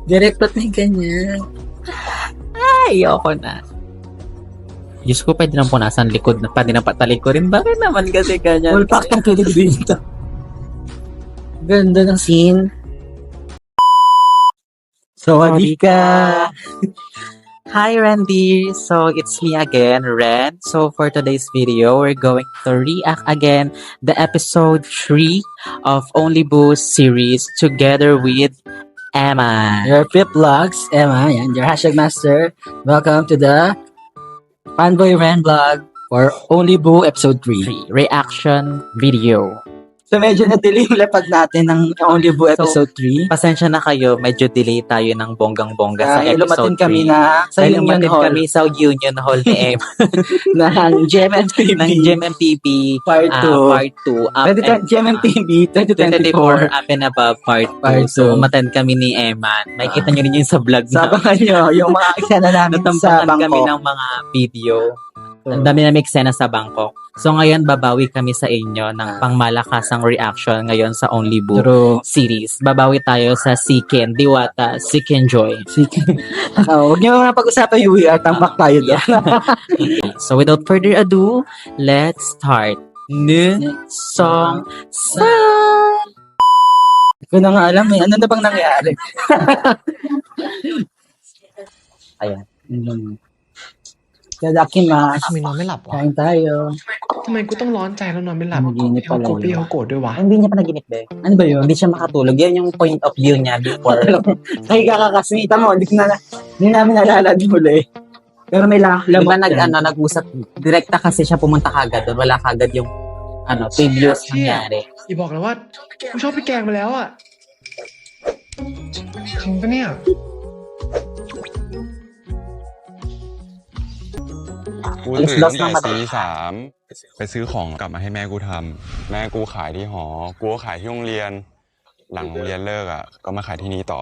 Direct ba't may ganyan? Ay, ayoko na. Diyos ko, pwede nang punasan likod na, pwede nang patalikurin. Bakit naman kasi ganyan? Full pack ng kilig dito. Ganda ng scene. Sawadika! Hi, Randy! So, it's me again, Ren. So, for today's video, we're going to react again the episode 3 of Only Boost series together with Emma. Your Pip Vlogs, Emma, yan, your hashtag master. Welcome to the Fanboy Ren vlog for Only Boo episode 3. Reaction video. So medyo na-delay yung lapag natin ng Only Boo episode 3. Pasensya na kayo, medyo delay tayo ng bonggang-bongga sa Dahil lumatin episode 3. kami na sa Dahil Union lumatin Hall kami sa Union Hall ni Emma ng GMMTV ng GMMTV Part 2. Part 2 up and GMMTV 2024 2024 up and above part 2. Part So, two. umattend kami ni Emma. Makikita nyo rin yun sa vlog na. Sabangan nyo yung mga eksena namin sa Natambakan kami Bangkok. ng mga video. Ang dami na eksena sa Bangkok. So, ngayon, babawi kami sa inyo ng pangmalakasang reaction ngayon sa Only Boo Pero, series. Babawi tayo sa Siken, Diwata, Siken Joy. sige. Huwag nyo mga pag-usapan yung VR, tambak tayo doon. So, without further ado, let's start. Song San! Hindi ko na nga alam eh. Ano na bang nangyari? Ayan. Kadakin mas. ทำไมนอนไม่หลับวะ Kain tayo. ทำไมกูต้องร้อนใจแล้วนอนไม่หลับ Panaginip เขา pala โกรธ yun. พี่เขาโกรธด้วยวะ Hindi niya panaginip, be. Ano ba yun? Hindi siya makatulog. Yan yung point of view niya before. Ay, kakakasmita mo. Hindi namin nalala din huli. Pero may Di lamok ba dyan. nag-usap, direkta kasi siya pumunta kagad doon. Wala kagad yung previous nangyari. อย่าบอกนะว่ากูชอบพี่แกงไปแล้วอ่ะจริงปะเนี่ย กู Alas ตื่น dos ตั้งแต่ ng madaling ตี 3 ไปซื้อของกลับมาให้แม่กูทำแม่กูขายที่หอ กูก็ขายที่โรงเรียน หลังโรงเรียนเลิกอ่ะ ก็มาขายที่นี่ต่อ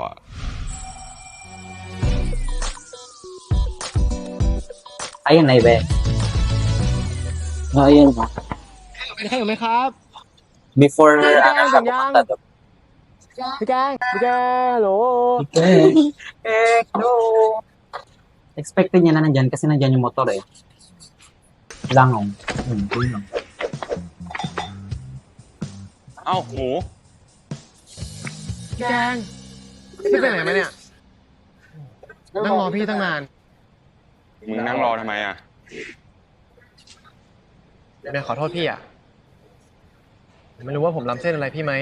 Ayun na, be. Ayun ba? มีใครอยู่ไหมครับ Before, Ganyan. pumunta doon. พี่แกงโหล Okay. No. Expected niya na nandyan kasi nandyan yung motor eh. Langong. Yun lang. เอ้าหมู พี่แกงพี่ไปไหนมาเนี่ยนั่งรอพี่ตั้งนาน มึงนั่งรอทำไมอ่ะ เดี๋ยวขอโทษพี่อ่ะไม่รู้ว่าผมล้ำเส้นอะไรพี่ไหม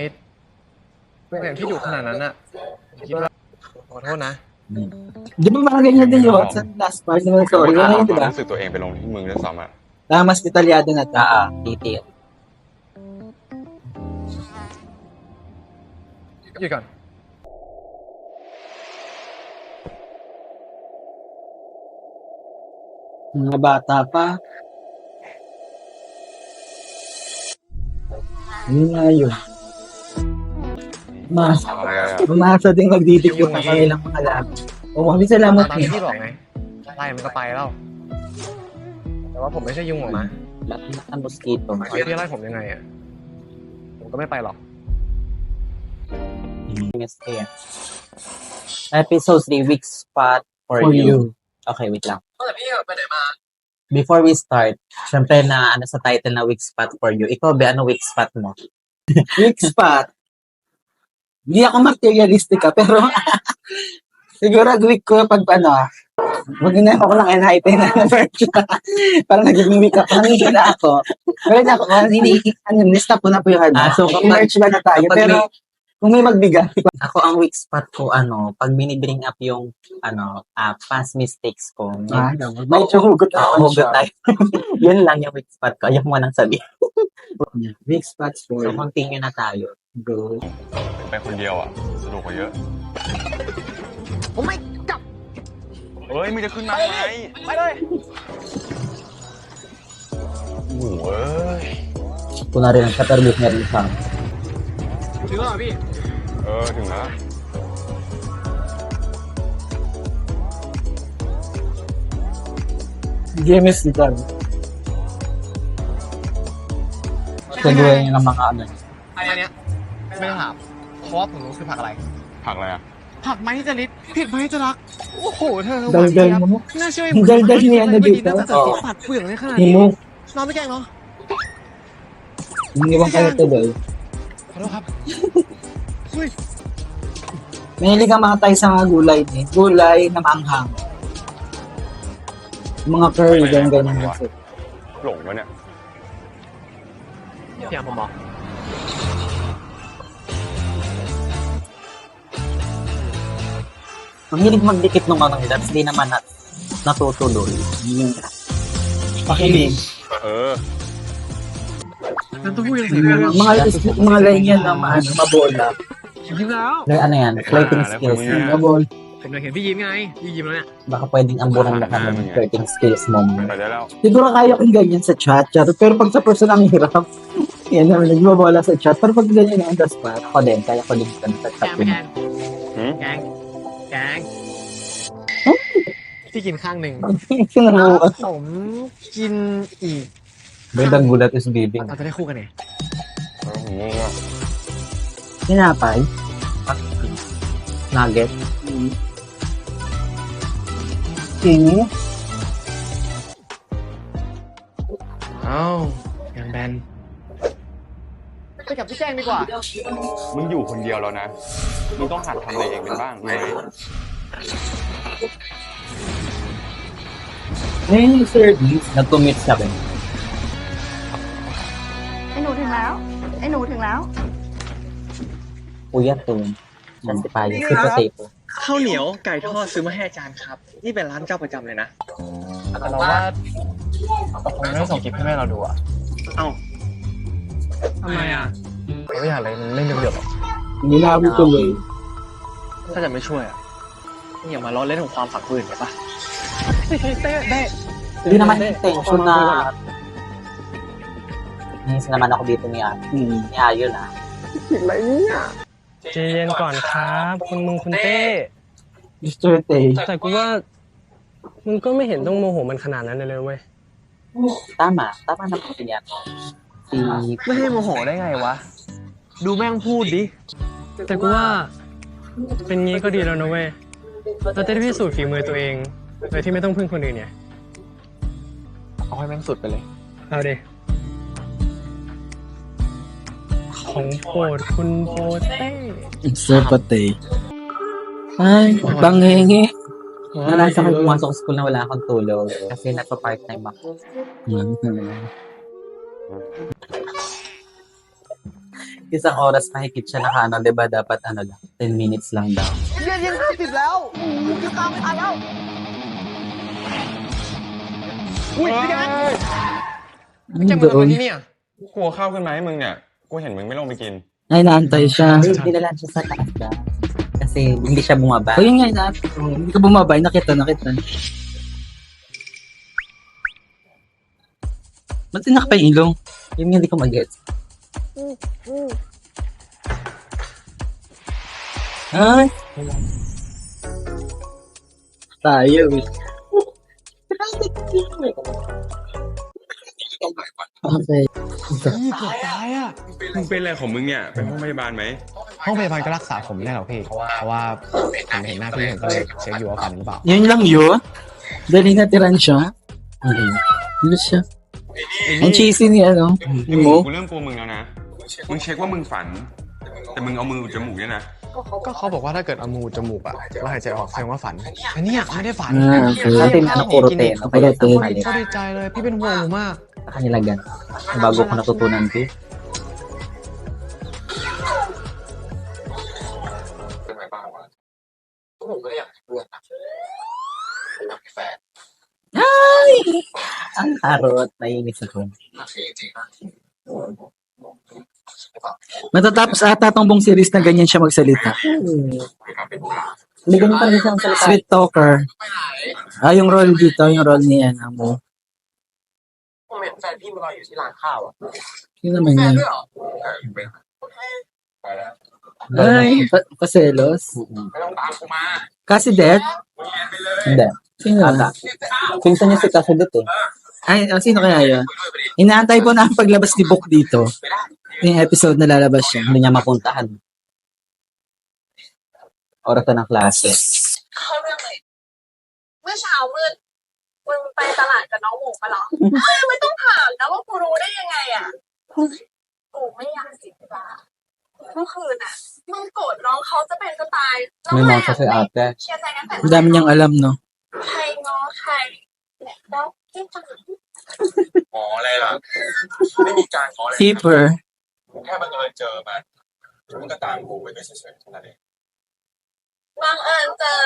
อย่างที่อยู่ขนาดนั้นอ่ะคิดว่าขอโทษนะ Di ba parang ganyan din yun sa last part ng story? เอา Ganyan, di ความ ba? รู้สึกตัวเองไปลงที่มึงด้วยซ้ำอ่ะ Mas detalyado na to. Detail. หยุดก่อน Mga bata pa. Yun nga yun.อะไรอ่ะ Umasa din magdidikit ng kanilang mga labi. O, kami salamat ตามที่ niya. พี่บอกไงไล่มันก็ไปแล้ว แต่ว่าผมไม่ใช่ยุงหรอกนะ Lahat ng mosquito. ต่อให้พี่ไล่ผมยังไงอ่ะผมก็ไม่ไปหรอก Episode 3 week spot for For you. you. Okay, wait lang. แต่พี่ไปไหนมา Before we start, syempre na sa title na week spot for you. Ikaw, be, ano week spot mo? Weak spot. Hindi ako materialistic pero siguro weak ko pag wag na ako lang enlighten na merch. Parang naging weak ako. Nangihin na ako. Pero na ako, stop ko na po yung So merch ba na tayo? kapag Pero kung may magbigay, ako ang weak spot ko, pag binibring up yung, past mistakes ko. may hugot ako. Hugot tayo. Yun lang yung weak spot ko. Ayaw mo nang sabihin. Weak spots for So, continue na tayo. go. ไปคนเดียวอ่ะ สนุกกว่าเยอะ โอ้ไม่กลับ เฮ้ย มึงจะขึ้นมาไหม ไปเลย หมูเอ้ย Kunwari lang, katarbit niya rin sa ถึงแล้วเหรอพี่ ถึงแล้ว GMS dito. Siguro yun ang mga อันเนี้ยไม่ต้องถาม เพราะว่าผมรู้คือผักอะไร ผักอะไรอ่ะ ผักไม้จะลิดผิดไม้จะรัก โอ้โห เธอ Dal- หวานเจี๊ยบ dal mo. น่าเชื่อ Dal- niya na ไม่ดี dito. น่าจะสีปัดเปลือกในขนาด Hindi นี้ mo, น้องไม่แกล้งเนาะ iniwan ka na tuloy. ขอโทษครับอุ้ย Mahilig ang mga tayo sa mga gulay eh. Gulay na maanghang. Mga curry, ganyan kasi. หลงวะเนี่ย อย่างผมบอก Mahilig magdikit nung ano nila, tapos di naman natutuloy. Yung pakilig. เออ น้ำเต้าหู้ยังใส่เกลือ Mga ganyan na mabola. ยิ้มแล้ว Like ano yan, flirting skills. Yeah. Mabol. ผมอยากเห็นพี่ยิ้มไง พี่ยิ้มแล้วเนี่ย Baka pwedeng ambunan lahat ng flirting skills mo. ไปได้แล้ว Siguro kaya kong ganyan sa chat. Pero pag sa person ang hirap, yan naman, nagbabola sa chat. Pero pag ganyan on the spot, Ako din, kaya ko din sa แก chat งไม่ yun. แกง หืม แกงแกงพี่กินข้างหนึ่ง sinabukas. ผมกินอีก Bandang gulat is bibing. เราจะได้คู่กันเนี่ย เออผมงงอ่ะ Sinapay. Nugget. Tingi. อ้าวยังแบนไปกับพี่แจ้งดีกว่า มึงอยู่คนเดียวแล้วนะ มึงต้องหัดทำอะไรเองเป็นบ้างรู้ไหม Ngayon yung service. Nag-commit siya rin. ไอ้หนูถึงแล้ว ไอ้หนูถึงแล้ว Kuya to. Kasi payo. Si potato. ข้าวเหนียวไก่ทอดซื้อมาให้อาจารย์ครับ นี่เป็นร้านเจ้าประจำเลยนะแต่เราว่าเราคงไม่ต้องส่งคลิปให้แม่เราดูอ่ะ เอ้าทำไมอ่ะเราไม่อยากอะไรมันไม่เดือดหรอก Nilabi tuloy. ถ้าจะไม่ช่วยอ่ะอย่ามาล้อเล่นของความฝักฝืนได้ปะเต้ได้ Hindi naman intention na Inis naman ako dito ni Ayo na. ใจเย็นก่อนครับคุณมึงคุณเต้ Mr. Tay. แต่กูว่ามึงก็ไม่เห็นต้องโมโหมันขนาดนั้นเลยเว้ย Tama. Tama naman din yan. Si ไม่ให้โมโหได้ไงวะ ดูแม่งพูดดิ แต่กูว่าเป็นงี้ก็ดีแล้วนะเว้ยเราจะได้พิสูจน์ฝีมือตัวเองโดยที่ไม่ต้องพึ่งคนอื่นเนี่ย เอาให้แม่งสุดไปเลย เอาดิของโปรดคุณโปเต้ Mr. Patay. Ay, banghengi. Naranasan ko pumasok sa school na wala akong tulog kasi nagpa-part-time ako. Isang oras mahigit siya naka di ba dapat lang, 10 minutes lang daw. ยัง50แล้วจะตามไม่ทันแล้ว อุ้ยพี่แกง Ano แกมาทำอะไร doon? ที่เนี่ย กลัวข้าวขึ้นมาให้มึงเนี่ย กูเห็นมึงไม่ลงไปกิน Ay, naantay siya. Dinalan siya sa taas daw. Kasi hindi siya bumaba. O yun nga, hindi ka bumabay. Nakita. Ba't tinak pa yung ilong? Yun nga hindi ko mag-gets. Ay! Tayo eh. Okay. นี่เกือบตายอ่ะ มึงเป็นอะไรของมึงเนี่ย ไปห้องพยาบาลไหม ห้องพยาบาลก็รักษาผมไม่ได้หรอกพี่ เพราะว่าผมเห็นหน้าพี่ผมก็เลยเช็คอยู่ว่าฟันหรือเปล่า Yun lang yun? Dali natiran siya? Ano siya? Ang cheesy ni ano? นี่ Ni มึง Mo? กูเริ่มกลัวมึงแล้วนะ มึงเช็คว่ามึงฝัน แต่มึงเอามืออุดจมูกเนี่ยนะ ก็เขาบอกว่าถ้าเกิดเอามูจมูกอ่ะแล้วหายใจออกแสดงว่าฝันอันนี้ไม่ได้ฝัน Ah, okay. Dati na puro-ten. Okay, Puro-ten. โค mali. ตรดีใจเลย พี่เป็นห่วงหนูมาก Sa kanila gan. Bago ko natutunan ko. Ang harot. Naiinis ako. Matatapos ata tong buong series na ganyan siya magsalita. Hindi ganun talaga siya ang salita. Sweet talker. Ah, yung role dito, yung role ni ano mo. ผมเห็นแฟนพี่มารออยู่ที่ร้านข้าวอ่ะ Yun naman yan. ด้วยเหรอ Ay, paselos. ไม่ต้องตามกูมา Kasi dead? Hindi. Sino? Pinsan niya si Kasulot eh. Ay, sino kaya yun? Inaantay po na ang paglabas ni Book dito. Yung episode na lalabas siya. Hindi niya mapuntahan. oras na ng klase. เข้าเรื่องเลย เมื่อเช้ามืดมึงไปตลาดกับน้องหมูปะเหรอเฮ้ยไม่ต้องถามนะว่ากูรู้ได้ยังไงอ่ะกูไม่อยากเสิบาเมื่อคืนอ่ะมึงโกรธน้องเขาจะเป็นจะตายแล้ว May ไง mga kasi ate. เคลียร์ใจกันแต่ Ang dami niyang alam, no? ใครงอใครแล้วที่จะ อ๋ออะไรล่ะ ไม่มีการขออะไร Keeper. แค่บังเอิญเจอมันมันก็ตามกูไปด้วยเฉยๆเท่านั้นเอง บังเอิญเจอ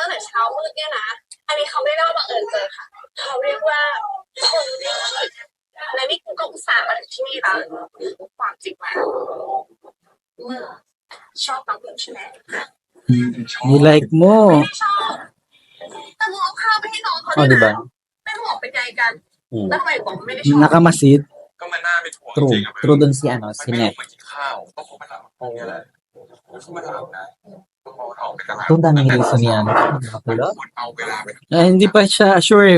แต่เช้ามืดเนี่ยนะอันนี้เขาไม่เรียกว่าบังเอิญเจอค่ะเขาเรียกว่าคงดีและนี่กูก็อุตส่าห์มาถึงที่นี่แล้วความจริงแล้วมึงชอบน้องมึงใช่ไหม You like mo. ไม่ได้ชอบแต่มึงเอาข้าวไปให้น้องเขาด้วย Oh, นะ diba? เป็นห่วงเป็นใยกันแล้วทำไมบอกว่าไม่ได้ชอบ Nakamasid. ก็มันน่าเป็นห่วง True. จริงอะ True dun si, มัน si ไม่ล Net. งมากินข้าวก็คงมาหลับห้องนี้แหละแล้วก็มาหลับนะก็มองออกไปตลาด Ito ang daming reason niya. Matulog? คนเอาเวลาไป Hindi pa siya sure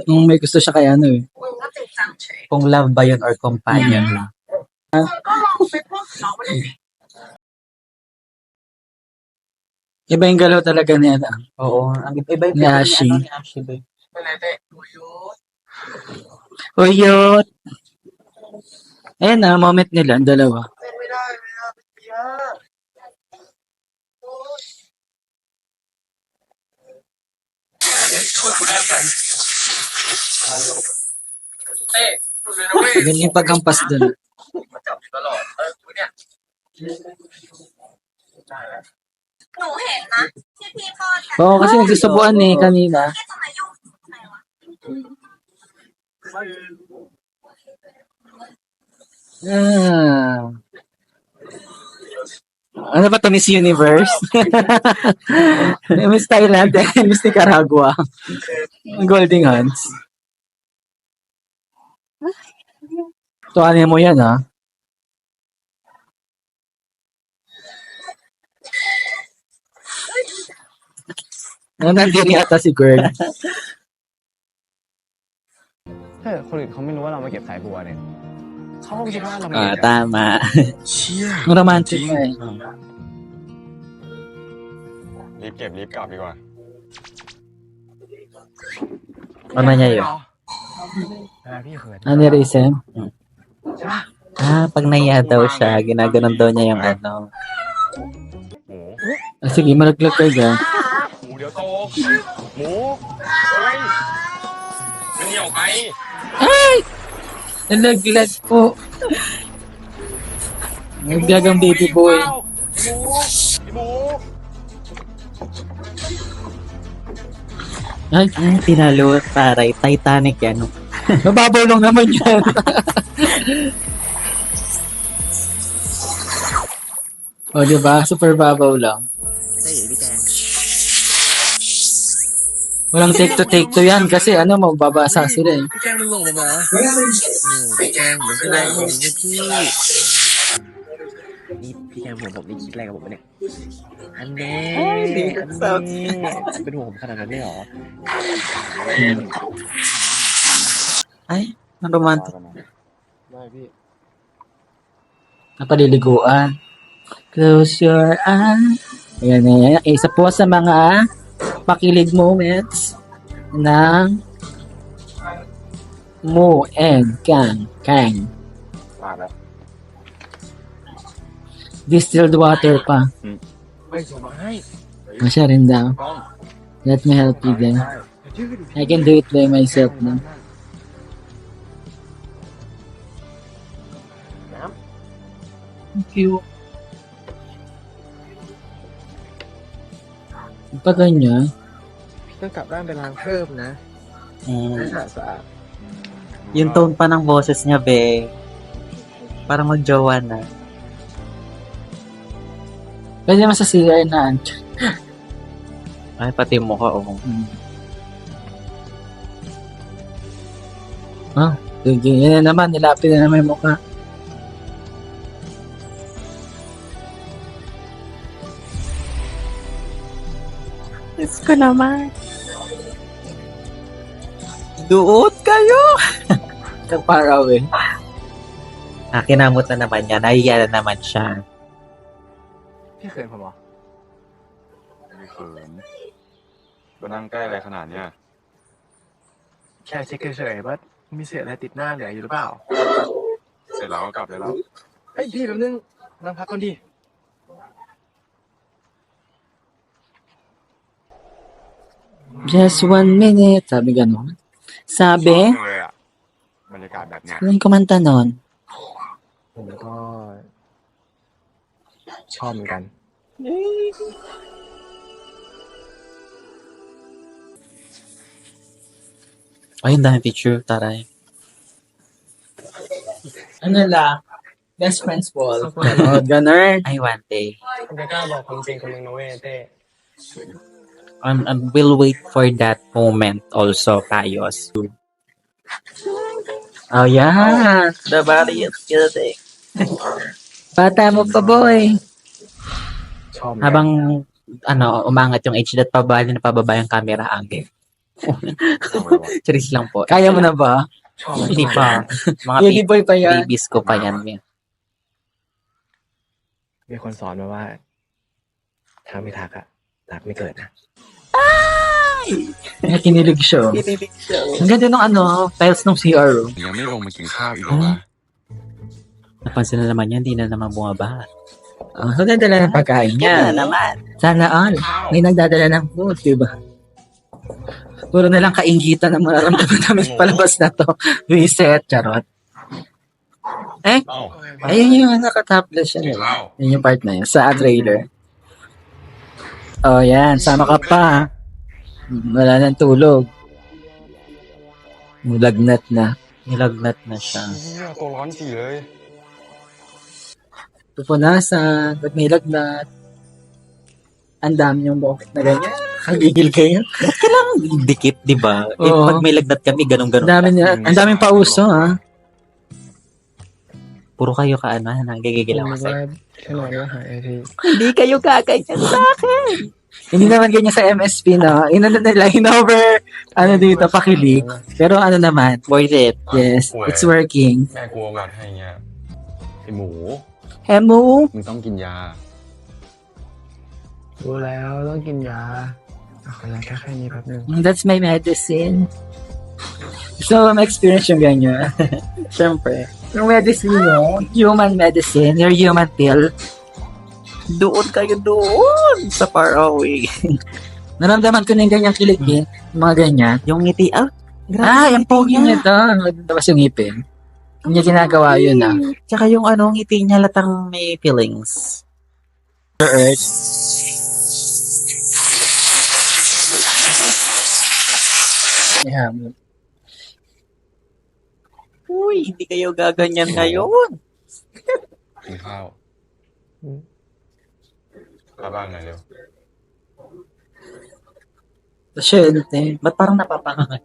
kung may gusto siya kay ano eh. มึงก็จริงจังเฉย Kung love ba yun or companion lang. มึงก็ลองไปพูดกับน้องมันสิ Iba yung galaw talaga niya. Oo. Ang iba yung Ni Ashi. Ni Ashi ba? เป็นไรเต้โอ้ย Uyot! Ayan na, moment nila, ang dalawa. เป็นไม่ได้ไม่ได้เยอะเต้ดูเลยนะเว้ย Ganun yung paghampas dun. มาจับอยู่ตลอดกูเนี่ย หนูเห็นนะที่พี่ป้อนกัน Oo, kasi nagsusubuan eh, kanina. ที่จะมายุ่งทำไมวะ Ah. Ano ba to, Miss Universe? Miss Thailand, Miss Nicaragua. Golden Hands. Tuwanin mo yan, ha? Nandiri ata si girl. ถ้าเกิดคนอื่นเขาไม่รู้ว่าเรามาเก็บสายบัวเนี่ยเขาก็คิดว่าเรามาเก็ Ah, บ tama. เชี่ย Ang romantic na eh. รีบเก็บรีบกลับดีกว่า Ano niya yun? พี่เขิน Ano reason? Ah, pag naiya daw siya, ginaganon daw niya yung ano. หมู Ah, sige, malaglag kayo dyan. หมูเดี๋ยวโตหมูเฮ้ยมันเหนียวไป Nalaglag po. Naglag ang baby boy. หมู Ay, Pinalo, taray, Titanic yan. mababaw lang naman yan. O, diba? Super babaw lang. Walang take to yan kasi ano, mababasa sila eh. พี่แจ้งมึงส่งมาพี่แจ้งเหมือนกันผมพี่พี่แจ้งผมนี่คิดอะไรกับผมเนี่ยอันนี้เป็นห่วงผมขนาดนั้นเลยเหรอ Ay, ang romantic. ได้พี่ Napaliliguan. Close your eyes. Ayan, ayan. Isa po sa mga pakilig moments ng Mo and Kang. มาแล้ว Distilled water pa. ไม่ส่งมาให้ Masya rin daw. Let me help you then. I can do it by myself now. Thank you. Pa ganyan? ต้องกลับบ้านไปล้างเพิ่มนะ Mm. ให้สะอาด Yung tone pa ng boses niya, be. Parang mag-jowa na. Pwede naman sa CR na. Ay, pati mo ka, oh. Ah, sige. Yan na naman. Nilapit na naman yung mukha. Diyos ko naman. Duot kayo! So far away. Kinamot na naman niya. Nahiya na naman siya. พี่เขินผมเหรอ ไม่เขินก็นั่งใกล้อะไรขนาดเนี้ย แค่เช็คเฉยๆว่ามีเศษอะไรติดหน้าเหลืออยู่หรือเปล่า เสร็จแล้วก็กลับได้แล้ว เฮ้ยพี่แป๊บนึงนั่งพักก่อนดิ Just 1 minute. Sabi gano'n. Sabi? เลยอ่ะบรรยากาศแบบเนี้ย Anong kumanta nun? ผมก็ชอบเหมือนกัน Ay, ang dami picture. Taray. Ano lang? Best friends wall. Ganon. Ganon. I one day. ผมจะกล้าบอกความจริงกับมึงนะเว้ยเต้ I will wait for that moment also, Kayos. Oh, yeah. The body is guilty. Bata mo pa, boy. ชอบเหมือนกัน Habang, umangat yung HDat na pababa yung camera angle. Charis lang po. Kaya mo na ba? ชอบเหมือน Hindi กัน pa. Mga Baby boy pa yan. babies ko pa yan. มีคนสอนมาว่า ถ้าไม่ทักอะรักไม่เกิดนะ May kinilig siya. Ang ganda ng tiles ng CR. ยังไม่ลงมากินข้าวอีกเหรอวะ Napansin na naman yan, hindi na naman bumabaha. So, nadala ng pagkain niya. Sana all. May nagdadala ng food, diba? Puro na lang kaingitan ang mararamdaman namin palabas na to. Reset, charot. Eh, เอ้า ayun yung nakatopless siya. Diba? เอ้า Yun yung part na yun. Sa trailer. Oh, yan. Sama ka pa. Wala nang tulog. Lagnat na. Nilagnat na siya. เนี่ยตัวร้อนจีเลย Pupunasan. Ba't may lagnat? Ang dami yung buhok na ganyan. Kagigil kayo. Dikit, di ba? Eh, Oo. pag may lagnat kami, ganun-ganun. Ang dami niya. Ang daming pauso, ha? Puro kayo nagigigil ako sa'yo.แค่นอนก็หายที Hindi kayo kaganyan sa akin. Hindi naman ganyan sa MSP, no? Inano nila, over, dito, pakilig. Pero naman, Worth it. yes, it's working. แม่กลัววัดให้เงี้ยไอหมู Hemo? มึงต้องกินยา รู้แล้วต้องกินยาขอแค่นี้แป๊บนึง That's my medicine. So, ma-experience yung ganyan. Siyempre. Yung medicine mo, human medicine, your human pill. Doon kayo doon sa far away. Naramdaman ko na yung ganyang kilig, eh. Yung mga ganyan. Yung ngiti, Yung pogi niya to. Tapos yung ngipin. Hindi niya ginagawa yun, ah. Tsaka yung ngiti niya latang may feelings. Earth. Yeah. Uy, hindi kayo gaganyan ngayon. กินข้าวกลับบ้านหน่อยเร็ว Pasyente. Ba't parang napapangangat?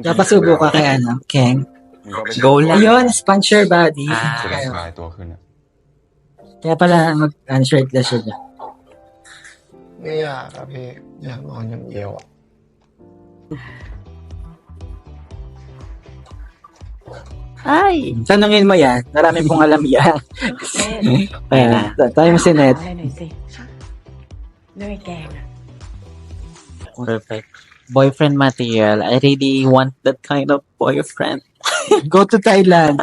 Napasubo ka kay Keng. มึงก็ไป Go lang. Ayun, sponge your body. จะได้สบายตัวขึ้นอ่ะ Kaya pala mag-shirtless siya. ไม่อยากอะพี่อยากนอนอย่างเดียวอะ Ay! Tanungin mo yan. Marami pong alam yan. Kaya, tayo mo si Ned. อะไรหน่อยสิด้วยแกงอะ Perfect. Boyfriend material. I really want that kind of boyfriend. Go to Thailand.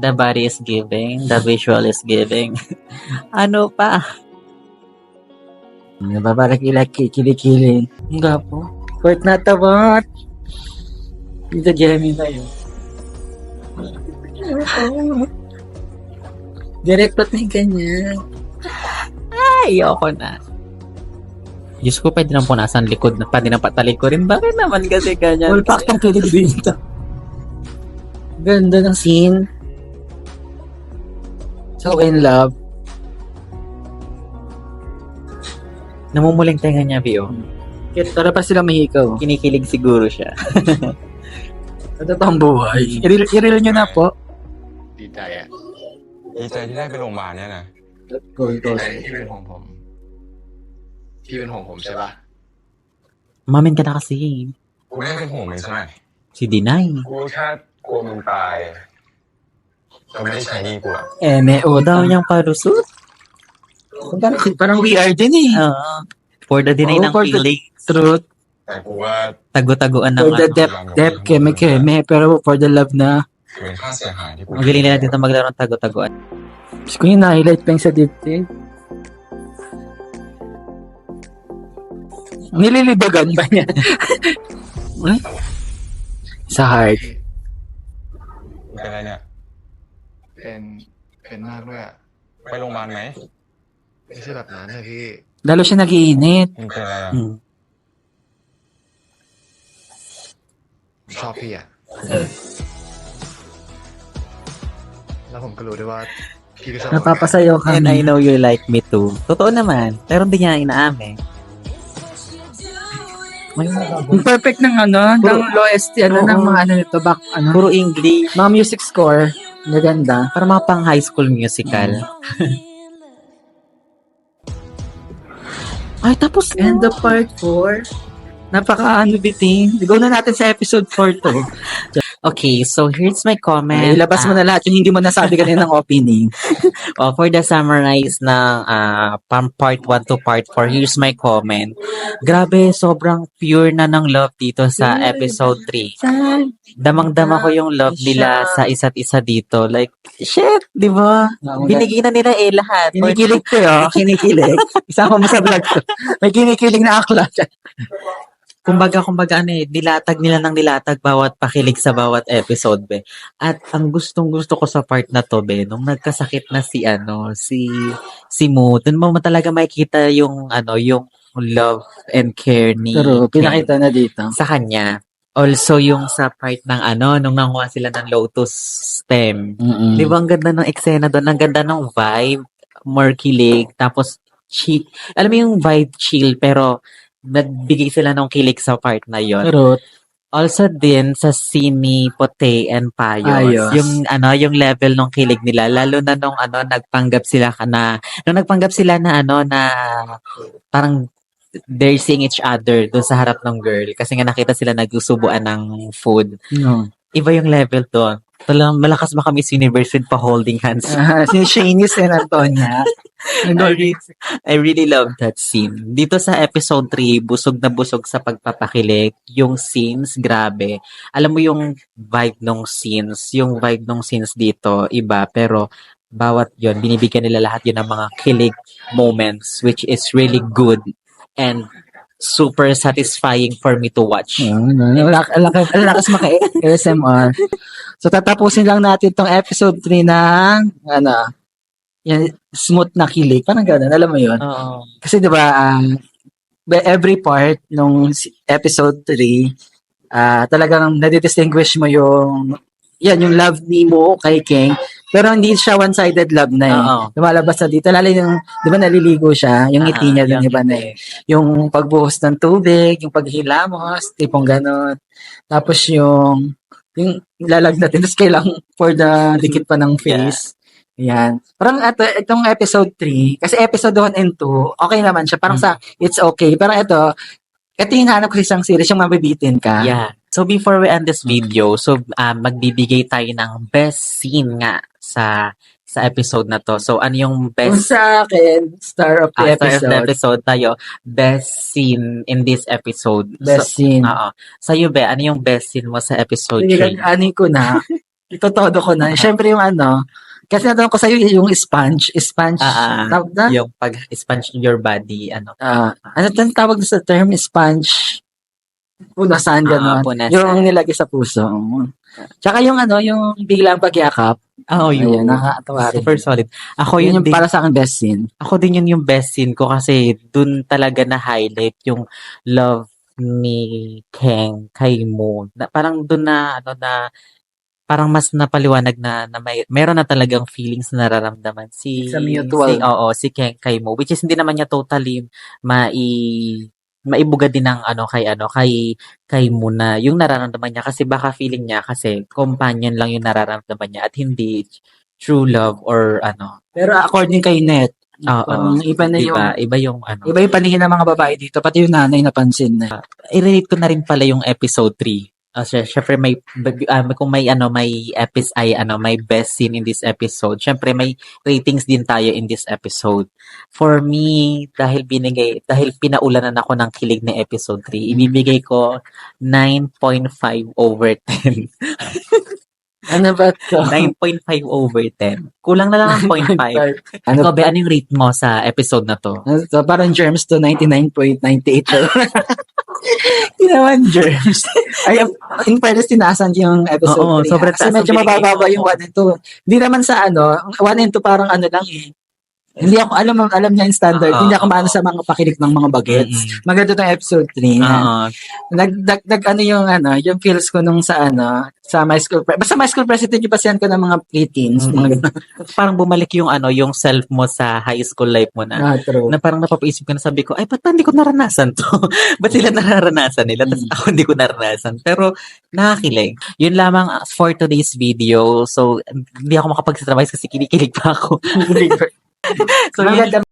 The body is giving. The visual is giving. Ano pa? Nababarak kilikili. Ang gapo. Fort na tabot. Dito Jeremy na yun. Direktot na yung ganyan. Ay, ayoko na. Diyos ko, pwede nang punasan likod na pwede nang patalikurin. Bakit naman kasi ganyan? Full pack ng kilig dito. Ganda ng scene. So in love. Namumuling tenga niya, Bio. Kaya para pa sila mahikaw. Kinikilig siguro siya. Ito pang buhay. I-reel nyo na po. ดีใจอะ ดีใจที่ได้ไปโรงพยาบาลเนี่ยนะ Go, ดี go. ใจที่เป็นห่วงผมพี่เป็นห่วงผมใช่ปะ Mamin ka na kasi. กูไม่ได้เป็นห่วงมึงใช่ไหม Si Dinay. กูแค่กลัวมึงตายก็ไม่ได้ใช้หนี่กูอะ Eme, Daw niyang palusot. Parang we are din eh. For the dinay Oo, ng for the feeling. truth.แต่กูว่า Tago-taguan ng For the ano. depth, keme, pero for the love na, เป็นค่าเสียหายที่กู Magaling nila dito maglaro ng tago-taguan. gusto ko yung na-highlight pa yung sa diptych. Nililibagan ba niya? Ay? Sa heart. เป็นอะไรเนี่ย เป็นมากด้วยอ่ะ ไปโรงพยาบาลไหม ไม่ใช่แบบนั้นนะพี่ Lalo siya nag-iinit. มึงเป็นอะไรอ่ะ Hmm. ผมชอบพี่อ่ะ แล้วผมก็รู้ด้วยว่าพี่ก็ชอบผม Napapasayaw ka. And I know you like me too. Totoo naman. Pero hindi niya inaamin. Yung perfect ng ng lowest, ng mga nito, back, Puro English. mga music score. Maganda. Para mga pang high school musical. Ay, tapos na. And the part 4, biting. Go na natin sa episode 4 to. Okay, so here's my comment. Ay, ilabas mo na lahat yung hindi mo nasabi kanina ng opening. For the summarize ng from part 1 to part 4, here's my comment. Grabe, sobrang pure na ng love dito sa episode 3. Damang-dama ko yung love nila sa isa't isa dito. Like, shit, di ba? Binigay na nila lahat. Kinikilig ko kinikilig. Isama mo sa vlog ko. May kinikilig na akla dyan. Kumbaga, nilatag nila ng nilatag bawat pakilig sa bawat episode, be. At ang gustong-gusto ko sa part na to, be, nung nagkasakit na si Mo, dun mo talaga makikita yung love and care ni Pero Ken pinakita na dito. sa kanya. Also, yung sa part ng nung nanguha sila ng lotus stem. Di ba, ang ganda ng eksena doon? Ang ganda ng vibe, more kilig, tapos chill. Alam mo yung vibe chill, pero nagbigay sila ng kilig sa part na yon. Pero, Also din sa Simi, Pote, and Payos. Ayos. Yung level ng kilig nila, lalo na nung nagpanggap sila na parang they're seeing each other doon sa harap ng girl kasi nga nakita sila nagsusubuan ng food. no. Iba yung level doon. Talagang malakas baka Miss Universe with pa holding hands. Si Shanice and Antonia. I really love that scene. Dito sa episode 3, busog na busog sa pagpapakilig. Yung scenes, grabe. Alam mo yung vibe ng scenes dito, iba. Pero bawat yon binibigyan nila lahat yun ng mga kilig moments, which is really good and super satisfying for me to watch. Lakas maka-ASMR. So, tatapusin lang natin tong episode 3 ng, yan, smooth na kilig. Parang gano'n, alam mo yun? Oo. Kasi diba, every part nung episode 3, talagang nadidistinguish mo yung love ni Mo kay King. Pero hindi siya one-sided love na eh. Oo. Lumalabas na dito. Lalo yung, di ba naliligo siya, yung ngiti niya din, iba na eh. Yung pagbuhos ng tubig, yung paghilamos, tipong gano'n. Tapos yung lalagnatin, tapos kailang for the dikit pa ng face. Yan. Parang itong episode 3, kasi episode 1 and 2, okay naman siya. Parang it's okay. Pero ito yung hanap ko sa isang series, yung mabibitin ka. Yeah. So before we end this video, magbibigay tayo ng best scene nga sa episode na to. So ano yung Kung best sa akin, star of the episode tayo, best scene in this episode. Best scene. Oo. Sa'yo, Be, ano yung best scene mo sa episode Sige, 3? anin ko na. Itotodo ko na. Siyempre yung kasi natanong ko sa'yo yung sponge. Tawag na? Yung pag-sponge your body, ano Ano tawag sa term? Sponge. Punasan, gano'n. Punasan. Yung nilagay sa puso. Tsaka yung yung biglang pagyakap. yun. Ayun, nakakatawa rin. Super solid. Ako Yun yun yung din, para sa akin best scene. ako din yun yung best scene ko kasi dun talaga na-highlight yung love ni Kang kay Mo. Parang dun na parang mas napaliwanag na meron na talagang feelings na nararamdaman si Sa mutual. si Kang kay Mo, which is hindi naman niya totally maibuga din ng kay Mo na yung nararamdaman niya kasi baka feeling niya kasi companion lang yung nararamdaman niya at hindi true love or Pero according kay Net, iba na yung iba yung iba yung paningin ng mga babae dito, pati yung nanay napansin na. i-relate ko na rin pala yung episode 3 Syempre kung may may best scene in this episode. Syempre may ratings din tayo in this episode. For me, dahil pinaulanan ako ng kilig na episode 3, ibibigay ko 9.5 over 10. Ano ba to? 9.5 over 10. Kulang na lang ang 0.5. Ano Ikaw, Be, ano yung rate mo sa episode na to? So, parang germs to 99.98. Hindi naman germs. Ay, in fairness, tinasan yung episode Oo, 3. sobrang Kasi taas medyo ang binigay mababa mo. yung 1 and 2. Hindi naman sa 1 and 2 parang lang eh. Hindi ako, alam niya yung standard. Oo. Hindi ako maano sa mga pakilig ng mga bagets. Maganda tong episode 3. Oo. Nagdag yung feels ko nung sa my school, basta my school president yung pasiyan ko ng mga preteens. Mga ganun. Parang bumalik yung yung self mo sa high school life mo na. True. Na parang napapaisip ko na sabi ko, ay, ba't pa hindi ko naranasan to? Ba't sila nararanasan nila? Tapos ako hindi ko naranasan. Pero nakakilig. Yun lamang for today's video. So, hindi ako makapag-summarize kasi kinikilig pa ako. So, yun,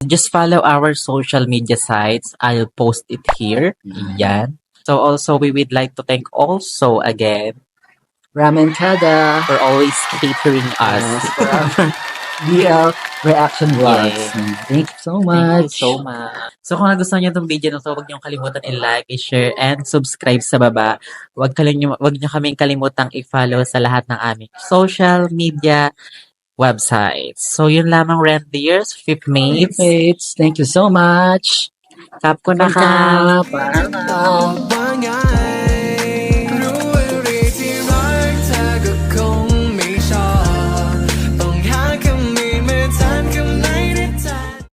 just follow our social media sites. I'll post it here. Yan. So, also, we would like to thank also again Ramen Kada. for always catering us. For our BL reaction vlogs. Yes. Thank you so Thank much. you so much. So kung nagustuhan niyo itong video na to, huwag niyo kalimutan i-like, i-share, and subscribe sa baba. Huwag niyo kaming kalimutang i-follow sa lahat ng aming social media websites. So yun lamang, Rendiers, Fifth Mates. Mates, thank you so much. Tap ko na ka. Bye.